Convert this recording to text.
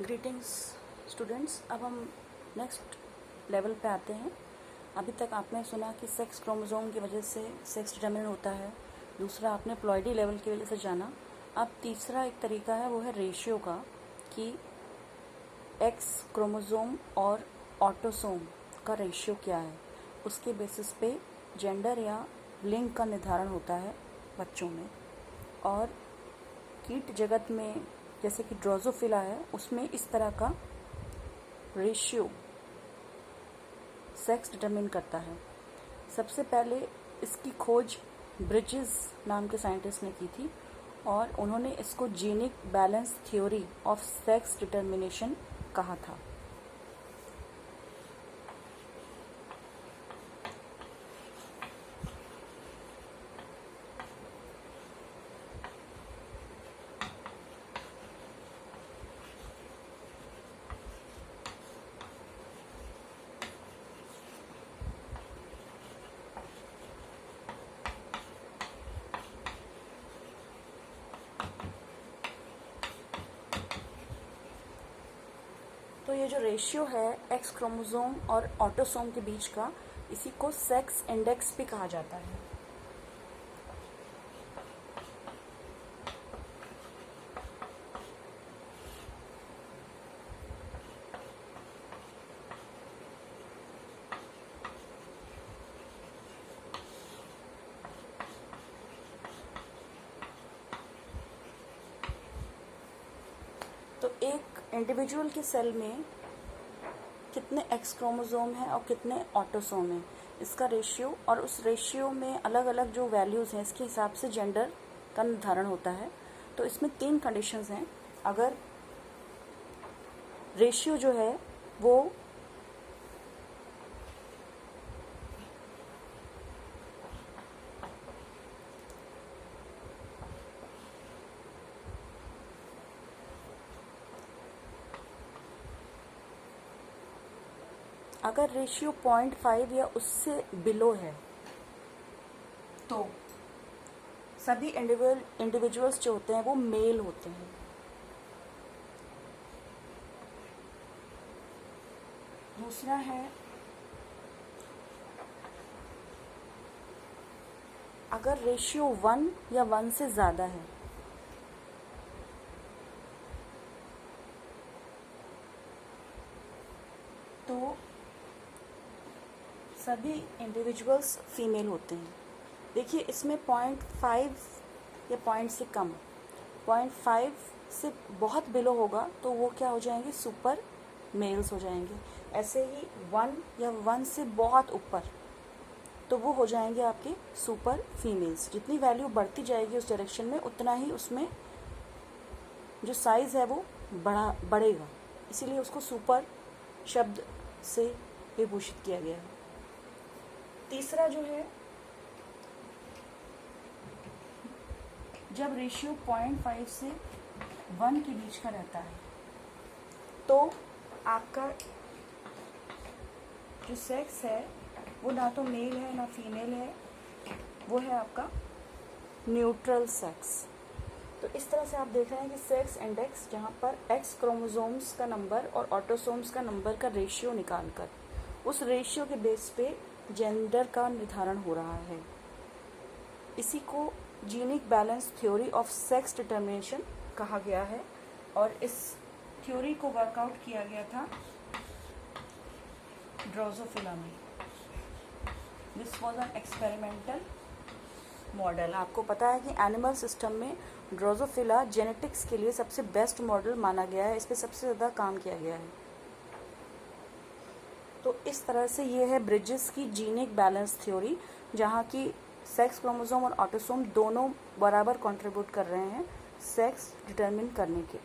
Greetings students. अब हम next level पे आते हैं। अभी तक आपने सुना कि सेक्स क्रोमोसोम की वजह से सेक्स डिटरमिनेट होता है। दूसरा आपने प्लॉइडी लेवल की वजह से जाना। अब तीसरा एक तरीका है, वो है रेशियो का, कि एक्स क्रोमोसोम और ऑटोसोम का रेशियो क्या है। उसके बेसिस पे जेंडर या लिंग का निर्धारण होता है बच्चों में। और कीट जगत में जैसे कि ड्रोसोफिला है, उसमें इस तरह का रेशियो सेक्स डिटरमिन करता है। सबसे पहले इसकी खोज ब्रिजेस नाम के साइंटिस्ट ने की थी और उन्होंने इसको genic balance theory of sex determination कहा था। तो ये जो रेशियो है एक्स क्रोमोसोम और ऑटोसोम के बीच का, इसी को सेक्स इंडेक्स भी कहा जाता है। तो एक इंडिविजुअल के सेल में कितने एक्स क्रोमोसोम हैं और कितने ऑटोसोम हैं, इसका रेशियो, और उस रेशियो में अलग अलग जो वैल्यूज़ हैं इसके हिसाब से जेंडर का निर्धारण होता है। तो इसमें 3 कंडीशंस हैं। अगर रेशियो जो है वो अगर रेशियो 0.5 या उससे बिलो है तो सभी इंडिविजुअल्स जो होते हैं वो मेल होते हैं। दूसरा है, अगर रेशियो 1 या 1 से ज़्यादा है तो सभी इंडिविजुअल्स फीमेल होते हैं। देखिए इसमें 0.5 या 0 से कम, 0.5 से बहुत बिलो होगा तो वो क्या हो जाएंगे, सुपर मेल्स हो जाएंगे। ऐसे ही 1 या 1 से बहुत ऊपर तो वो हो जाएंगे आपके सुपर फीमेल्स। जितनी वैल्यू बढ़ती जाएगी उस डायरेक्शन में, उतना ही उसमें जो साइज़ है वो बढ़ेगा, इसीलिए उसको सुपर शब्द से विभूषित किया गया है। तीसरा जो है, जब रेशियो 0.5 से 1 के बीच का रहता है तो आपका जो सेक्स है वो ना तो मेल है ना फीमेल है, वो है आपका न्यूट्रल सेक्स। तो इस तरह से आप देख रहे हैं कि सेक्स इंडेक्स, जहाँ पर एक्स क्रोमोसोम्स का नंबर और ऑटोसोम्स का नंबर का रेशियो निकालकर उस रेशियो के बेस पे जेंडर का निर्धारण हो रहा है। इसी को genic balance theory of sex determination कहा गया है और इस थ्योरी को वर्कआउट किया गया था ड्रोसोफिला में। This was an experimental model. आपको पता है कि एनिमल सिस्टम में ड्रोसोफिला जेनेटिक्स के लिए सबसे बेस्ट मॉडल माना गया है, इस पर सबसे ज़्यादा काम किया गया है। तो इस तरह से ये है ब्रिजेस की जीनिक बैलेंस थ्योरी, जहाँ की सेक्स क्रोमोसोम और ऑटोसोम दोनों बराबर कंट्रीब्यूट कर रहे हैं सेक्स डिटरमिन करने के।